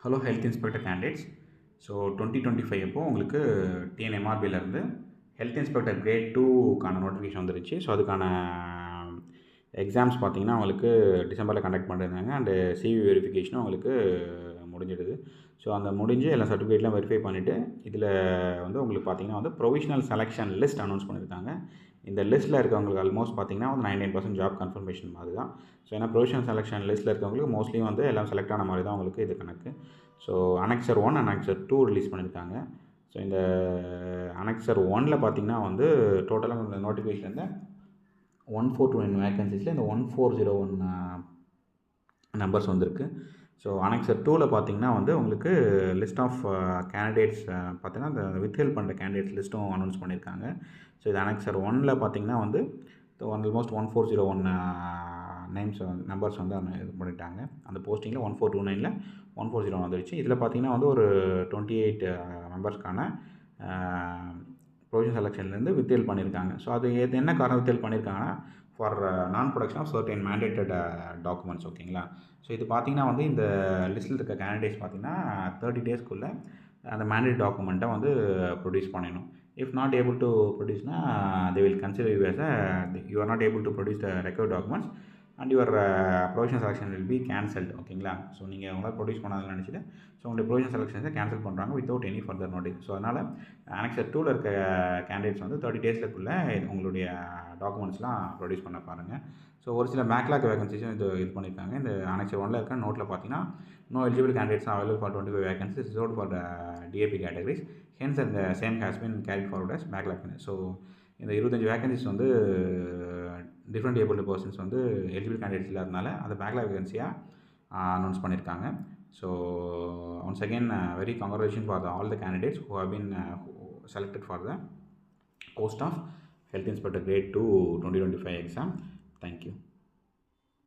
Hello health inspector candidates. So 2025 அப்போ உங்களுக்கு டிஎன்எம்ஆர்பியிலேருந்து health inspector great 2க்கான notification வந்துருச்சு. ஸோ அதுக்கான எக்ஸாம்ஸ் பார்த்தீங்கன்னா உங்களுக்கு டிசம்பரில் கண்டக்ட் பண்ணியிருந்தாங்க. அண்டு சிவி வெரிஃபிகேஷனும் உங்களுக்கு முடிஞ்சிடுது. ஸோ அந்த முடிஞ்சு எல்லா சர்டிஃபிகேட்லாம் வெரிஃபை பண்ணிவிட்டு இதில் வந்து உங்களுக்கு பார்த்தீங்கன்னா வந்து ப்ரொவிஷனல் செலெக்ஷன் லிஸ்ட் அனௌன்ஸ் பண்ணியிருக்காங்க. இந்த லிஸ்ட்டில் இருக்கவங்களுக்கு ஆல்மோஸ்ட் பார்த்தீங்கன்னா வந்து 99% ஜாப் கன்ஃபர்மேஷன் மாதிரி தான். ஸோ ஏன்னா ப்ரொவிஷனல் செலெக்ஷன் லிஸ்ட்டில் இருக்கவங்களுக்கு மோஸ்ட்லி வந்து எல்லாம் செலக்ட் ஆன மாதிரி தான் உங்களுக்கு இது கணக்கு. ஸோ அனெக்சர் 1 அனெக்சர் 2 ரிலீஸ் பண்ணியிருக்காங்க. ஸோ இந்த அனெக்சர் 1ல் பார்த்தீங்கன்னா வந்து டோட்டலாக இந்த நோட்டிஃபிகேஷனில் 1429 வேகன்சிஸில் இந்த 1401 நம்பர்ஸ் வந்திருக்கு. ஸோ அனெக்சர் 2ல் பார்த்தீங்கன்னா வந்து உங்களுக்கு லிஸ்ட் ஆஃப் கேண்டிடேட்ஸ் பார்த்தீங்கன்னா இந்த வித்ஹெல்ட் பண்ணுற கேண்டிடேட்ஸ் லிஸ்ட்டும் அனௌன்ஸ் பண்ணியிருக்காங்க. ஸோ இது அனெக்சர் 1ல் பார்த்தீங்கன்னா வந்து ஆல்மோஸ்ட் 1401 நேம்ஸ் நம்பர்ஸ் வந்து இது பண்ணிட்டாங்க. அந்த போஸ்டிங்கில் 1429ல் 1401 வந்துருச்சு. இதில் பார்த்தீங்கன்னா வந்து ஒரு 28 மெம்பர்ஸ்க்கான ப்ரொவிஷனல் செலெக்ஷன்லேருந்து வித்ஹெல்ட் பண்ணியிருக்காங்க. ஸோ அது என்ன காரணம் வித்ஹெல்ட் பண்ணியிருக்காங்கன்னா for non production of certain mandated documents. ஓகேங்களா? ஸோ இது பார்த்தீங்கன்னா வந்து இந்த லிஸ்ட்டில் இருக்க கேண்டிடேட்ஸ் பார்த்தீங்கன்னா 30 டேஸ்க்குள்ளே அந்த மேண்டேட் டாக்குமெண்ட்டை வந்து ப்ரொடியூஸ் பண்ணணும். இஃப் நாட் ஏபிள் டு ப்ரொடியூஸ்னா they will consider you as you are not able to produce the required documents and your provisional selection will be cancelled. ஓகேங்களா? ஸோ நீங்கள் உங்களால் ப்ரொடியூஸ் பண்ணாதுன்னு நினச்சிட்டு ஸோ உங்களுடைய ப்ரொவிஷனல் செலெக்ஷன்ஸை கேன்சல் பண்ணுறாங்க without any further notice. So அதனால் annexure 2ல் இருக்க candidates வந்து 30 டேஸ்க்குள்ளே உங்களுடைய டாக்குமெண்ட்ஸ்லாம் ப்ரொடியூஸ் பண்ண பாருங்கள். ஸோ ஒரு சில பேக்லாக் வேகன்சிஸும் இது பண்ணியிருக்காங்க. இந்த அனெக்சர் 1ல் இருக்க நோட்டில் பார்த்தீங்கன்னா no eligible candidates available for 25 vacancies reserved for DAP categories hence அந்த same has been carried forward as backlog. So இந்த 25 வேகன்சிஸ் வந்து டிஃப்ரெண்ட் ஏபிள்டு பர்சன்ஸ் வந்து எலிஜிபிள் கேண்டிடேட்ஸ் இல்லாதனால அந்த பேக்லாக் வேகன்சியாக அனௌன்ஸ் பண்ணியிருக்காங்க. So once again very congratulations for all the candidates who have been selected for the post of Health Inspector Grade 2 2025 exam. Thank you.